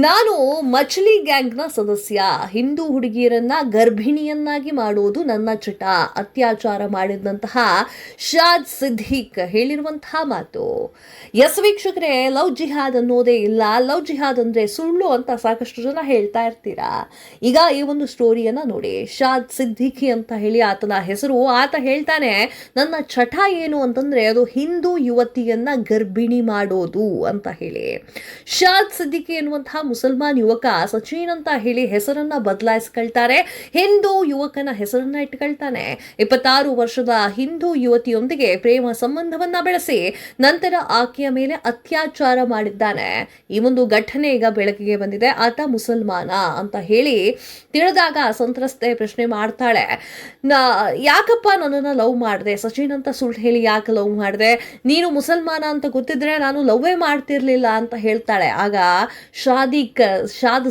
ನಾನು ಮಚಲಿ ಗ್ಯಾಂಗ್ನ ಸದಸ್ಯ. ಹಿಂದೂ ಹುಡುಗಿಯರನ್ನ ಗರ್ಭಿಣಿಯನ್ನಾಗಿ ಮಾಡುವುದು ನನ್ನ ಚಟ. ಅತ್ಯಾಚಾರ ಮಾಡಿದಂತಹ ಶಾದ್ ಸಿದ್ದೀಕ್ ಹೇಳಿರುವಂತಹ ಮಾತು. ಎಸ್ ವೀಕ್ಷಕರೇ, ಲವ್ ಜಿಹಾದ್ ಅನ್ನೋದೇ ಇಲ್ಲ, ಲವ್ ಜಿಹಾದ್ ಅಂದ್ರೆ ಸುಳ್ಳು ಅಂತ ಸಾಕಷ್ಟು ಜನ ಹೇಳ್ತಾ ಇರ್ತೀರಾ. ಈಗ ಈ ಒಂದು ಸ್ಟೋರಿಯನ್ನ ನೋಡಿ. ಶಾದ್ ಸಿದ್ದೀಕಿ ಅಂತ ಹೇಳಿ ಆತನ ಹೆಸರು. ಆತ ಹೇಳ್ತಾನೆ, ನನ್ನ ಚಟ ಏನು ಅಂತಂದ್ರೆ ಅದು ಹಿಂದೂ ಯುವತಿಯನ್ನ ಗರ್ಭಿಣಿ ಮಾಡೋದು ಅಂತ ಹೇಳಿ. ಶಾದ್ ಸಿದ್ದೀಕಿ ಎನ್ನುವಂತಹ ಮುಸಲ್ಮಾನ್ ಯುವಕ ಸಚಿನ್ ಅಂತ ಹೇಳಿ ಹೆಸರನ್ನ ಬದಲಾಯಿಸ್ಕೊಳ್ತಾರೆ. ಹಿಂದೂ ಯುವಕನ ಹೆಸರನ್ನ ಇಟ್ಕೊಳ್ತಾನೆ. 26 ವರ್ಷದ ಹಿಂದೂ ಯುವತಿಯೊಂದಿಗೆ ಪ್ರೇಮ ಸಂಬಂಧವನ್ನ ಬೆಳೆಸಿ ನಂತರ ಆಕೆಯ ಮೇಲೆ ಅತ್ಯಾಚಾರ ಮಾಡಿದ್ದಾನೆ. ಈ ಒಂದು ಘಟನೆ ಈಗ ಬೆಳಕಿಗೆ ಬಂದಿದೆ. ಆತ ಮುಸಲ್ಮಾನ ಅಂತ ಹೇಳಿ ತಿಳಿದಾಗ ಸಂತ್ರಸ್ತೆ ಪ್ರಶ್ನೆ ಮಾಡ್ತಾಳೆ, ಯಾಕಪ್ಪ ನನ್ನನ್ನು ಲವ್ ಮಾಡಿದೆ, ಸಚಿನ್ ಅಂತ ಸುಳ್ಳು ಹೇಳಿ ಯಾಕೆ ಲವ್ ಮಾಡಿದೆ, ನೀನು ಮುಸಲ್ಮಾನ ಅಂತ ಗೊತ್ತಿದ್ರೆ ನಾನು ಲವ್ವೇ ಮಾಡ್ತಿರ್ಲಿಲ್ಲ ಅಂತ ಹೇಳ್ತಾಳೆ. ಆಗ ಶಾದ್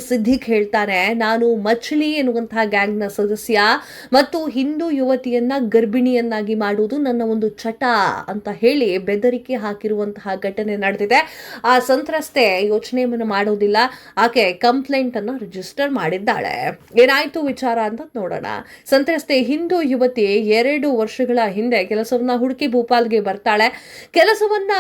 ಸಿದ್ದೀಕ್ ಹೇಳ್ತಾನೆ, ನಾನು ಮಚಲಿ ಎನ್ನುವಂತಹ ಗ್ಯಾಂಗ್ನ ಸದಸ್ಯ ಮತ್ತು ಹಿಂದೂ ಯುವತಿಯನ್ನ ಗರ್ಭಿಣಿಯನ್ನಾಗಿ ಮಾಡುವುದು ನನ್ನ ಒಂದು ಚಟ ಅಂತ ಹೇಳಿ ಬೆದರಿಕೆ ಹಾಕಿರುವಂತಹ ಘಟನೆ ನಡೆದಿದೆ. ಆ ಸಂತ್ರಸ್ತೆ ಯೋಚನೆಯನ್ನು ಮಾಡೋದಿಲ್ಲ. ಆಕೆ ಕಂಪ್ಲೇಂಟ್ ಅನ್ನು ರಿಜಿಸ್ಟರ್ ಮಾಡಿದ್ದಾಳೆ. ಏನಾಯ್ತು ವಿಚಾರ ಅಂತ ನೋಡೋಣ. ಸಂತ್ರಸ್ತೆ ಹಿಂದೂ ಯುವತಿ 2 ವರ್ಷಗಳ ಹಿಂದೆ ಕೆಲಸವನ್ನ ಹುಡುಕಿ ಭೋಪಾಲ್ಗೆ ಬರ್ತಾಳೆ. ಕೆಲಸವನ್ನ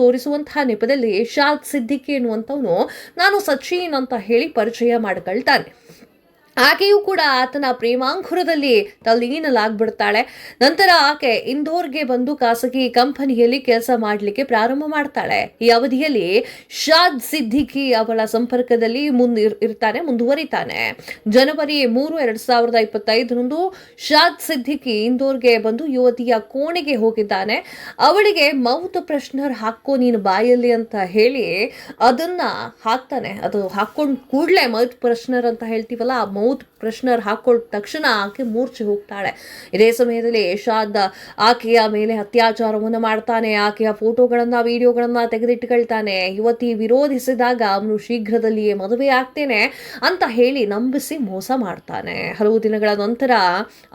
ತೋರಿಸುವಂತಹ ನೆಪದಲ್ಲಿ ಶಾದ್ ಸಿದ್ದೀಕಿ ಎನ್ನುವಂಥವನು ನಾನು ಸಚಿನ್ ಅಂತ ಹೇಳಿ ಪರಿಚಯ ಮಾಡಿಕೊಳ್ತಾನೆ. ಆಕೆಯೂ ಕೂಡ ಆತನ ಪ್ರೇಮಾಂಕುರದಲ್ಲಿ ತಲ್ಲೀನಲಾಗ್ಬಿಡ್ತಾಳೆ. ನಂತರ ಆಕೆ ಇಂದೋರ್ಗೆ ಬಂದು ಖಾಸಗಿ ಕಂಪನಿಯಲ್ಲಿ ಕೆಲಸ ಮಾಡಲಿಕ್ಕೆ ಪ್ರಾರಂಭ ಮಾಡ್ತಾಳೆ. ಈ ಅವಧಿಯಲ್ಲಿ ಶಾದ್ ಸಿದ್ದೀಕಿ ಅವಳ ಸಂಪರ್ಕದಲ್ಲಿ ಮುಂದುವರಿತಾನೆ. ಜನವರಿ 3, 2025 ಶಾದ್ ಸಿದ್ದೀಕಿ ಇಂದೋರ್ಗೆ ಬಂದು ಯುವತಿಯ ಕೋಣೆಗೆ ಹೋಗಿದ್ದಾನೆ. ಅವಳಿಗೆ ಮೌತ್ ಫ್ರೆಶ್ನರ್ ಹಾಕೋ ನೀನು ಬಾಯಲ್ಲಿ ಅಂತ ಹೇಳಿ ಅದನ್ನ ಹಾಕ್ತಾನೆ. ಅದು ಹಾಕೊಂಡು ಕೂಡಲೇ ಮೌತ್ ಫ್ರೆಶ್ನರ್ ಅಂತ ಹೇಳ್ತೀವಲ್ಲ, ಆ ಮೌತ್ ಫ್ರೆಶ್ನರ್ ಹಾಕೊಳ್ಳ ತಕ್ಷಣ ಆಕೆ ಮೂರ್ಛೆ ಹೋಗ್ತಾಳೆ. ಇದೇ ಸಮಯದಲ್ಲಿ ಶಾದ್ ಆಕೆಯ ಮೇಲೆ ಅತ್ಯಾಚಾರವನ್ನು ಮಾಡ್ತಾನೆ. ಆಕೆಯ ಫೋಟೋಗಳನ್ನ ವಿಡಿಯೋಗಳನ್ನ ತೆಗೆದಿಟ್ಟುಕೊಳ್ತಾನೆ. ಯುವತಿ ವಿರೋಧಿಸಿದಾಗ ಅವನು ಶೀಘ್ರದಲ್ಲಿಯೇ ಮದುವೆ ಆಗ್ತೇನೆ ಅಂತ ಹೇಳಿ ನಂಬಿಸಿ ಮೋಸ ಮಾಡ್ತಾನೆ. ಹಲವು ದಿನಗಳ ನಂತರ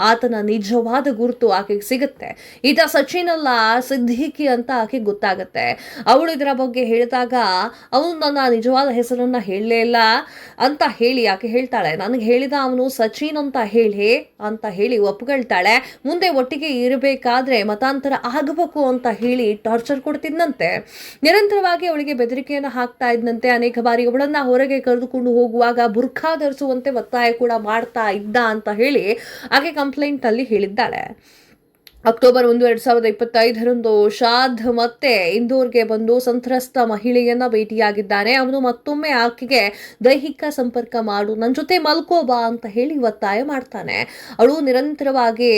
ಆತನ ನಿಜವಾದ ಗುರುತು ಆಕೆಗೆ ಸಿಗುತ್ತೆ. ಈತ ಸಚಿನ್ ಅಲ್ಲ, ಸಿದ್ದೀಕಿ ಅಂತ ಆಕೆಗೆ ಗೊತ್ತಾಗುತ್ತೆ. ಅವಳು ಇದರ ಬಗ್ಗೆ ಹೇಳಿದಾಗ ಅವನು ನನ್ನ ನಿಜವಾದ ಹೆಸರನ್ನ ಹೇಳಲೇ ಇಲ್ಲ ಅಂತ ಹೇಳಿ ಆಕೆ ಹೇಳ್ತಾಳೆ. ನನಗೆ ಹೇಳಿದ ಅವನು ಸಚಿನ್ ಅಂತ ಹೇಳಿ ಒಪ್ಕೊಳ್ತಾಳೆ. ಮುಂದೆ ಒಟ್ಟಿಗೆ ಇರಬೇಕಾದ್ರೆ ಮತಾಂತರ ಆಗಬೇಕು ಅಂತ ಹೇಳಿ ಟಾರ್ಚರ್ ಕೊಡ್ತಿದ್ದಂತೆ. ನಿರಂತರವಾಗಿ ಅವಳಿಗೆ ಬೆದರಿಕೆಯನ್ನು ಹಾಕ್ತಾ ಇದ್ದಂತೆ. ಅನೇಕ ಬಾರಿ ಅವಳನ್ನ ಹೊರಗೆ ಕರೆದುಕೊಂಡು ಹೋಗುವಾಗ ಬುರ್ಖಾ ಧರಿಸುವಂತೆ ಒತ್ತಾಯ ಕೂಡ ಮಾಡ್ತಾ ಇದ್ದ ಅಂತ ಹೇಳಿ ಆಕೆ ಕಂಪ್ಲೇಂಟ್ ಅಲ್ಲಿ ಹೇಳಿದ್ದಾಳೆ. ಅಕ್ಟೋಬರ್ 1, 2025 ಶಾದ್ ಮತ್ತೆ ಇಂದೋರ್ಗೆ ಬಂದು ಸಂತ್ರಸ್ತ ಮಹಿಳೆಯನ್ನ ಭೇಟಿಯಾಗಿದ್ದಾನೆ. ಅವನು ಮತ್ತೊಮ್ಮೆ ಆಕೆಗೆ ದೈಹಿಕ ಸಂಪರ್ಕ ಮಾಡು, ನನ್ನ ಜೊತೆ ಮಲ್ಕೋಬಾ ಅಂತ ಹೇಳಿ ಒತ್ತಾಯ ಮಾಡ್ತಾನೆ. ಅವಳು ನಿರಂತರವಾಗಿ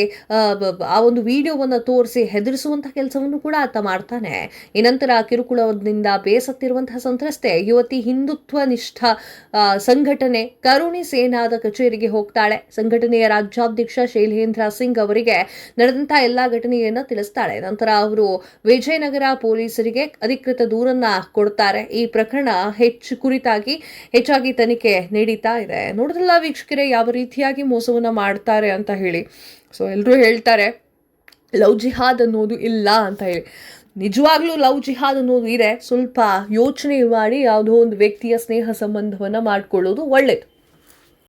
ಆ ಒಂದು ವಿಡಿಯೋವನ್ನು ತೋರಿಸಿ ಹೆದರಿಸುವಂತಹ ಕೆಲಸವನ್ನು ಕೂಡ ಆತ ಮಾಡ್ತಾನೆ. ಈ ನಂತರ ಕಿರುಕುಳದಿಂದ ಬೇಸತ್ತಿರುವಂತಹ ಸಂತ್ರಸ್ತೆ ಯುವತಿ ಹಿಂದುತ್ವ ನಿಷ್ಠ ಸಂಘಟನೆ ಕರುಣಿ ಸೇನಾದ ಕಚೇರಿಗೆ ಹೋಗ್ತಾಳೆ. ಸಂಘಟನೆಯ ರಾಜ್ಯಾಧ್ಯಕ್ಷ ಶೈಲೇಂದ್ರ ಸಿಂಗ್ ಅವರಿಗೆ ನಡೆದಂತಹ ಎಲ್ಲಾ ಘಟನೆಯನ್ನ ತಿಳಿಸ್ತಾಳೆ. ನಂತರ ಅವರು ವಿಜಯನಗರ ಪೊಲೀಸರಿಗೆ ಅಧಿಕೃತ ದೂರನ್ನ ಕೊಡ್ತಾರೆ. ಈ ಪ್ರಕರಣ ಹೆಚ್ಚಾಗಿ ತನಿಖೆ ನಡೀತಾ ಇದೆ. ನೋಡಿದ್ರಲ್ಲ ವೀಕ್ಷಕರೇ, ಯಾವ ರೀತಿಯಾಗಿ ಮೋಸವನ್ನ ಮಾಡ್ತಾರೆ ಅಂತ ಹೇಳಿ. ಸೊ ಎಲ್ಲರೂ ಹೇಳ್ತಾರೆ ಲವ್ ಜಿಹಾದ್ ಅನ್ನೋದು ಇಲ್ಲ ಅಂತ ಹೇಳಿ. ನಿಜವಾಗ್ಲೂ ಲವ್ ಜಿಹಾದ್ ಅನ್ನೋದು ಇದೆ. ಸ್ವಲ್ಪ ಯೋಚನೆ ಮಾಡಿ ಯಾವುದೋ ಒಂದು ವ್ಯಕ್ತಿಯ ಸ್ನೇಹ ಸಂಬಂಧವನ್ನ ಮಾಡ್ಕೊಳ್ಳೋದು ಒಳ್ಳೇದು.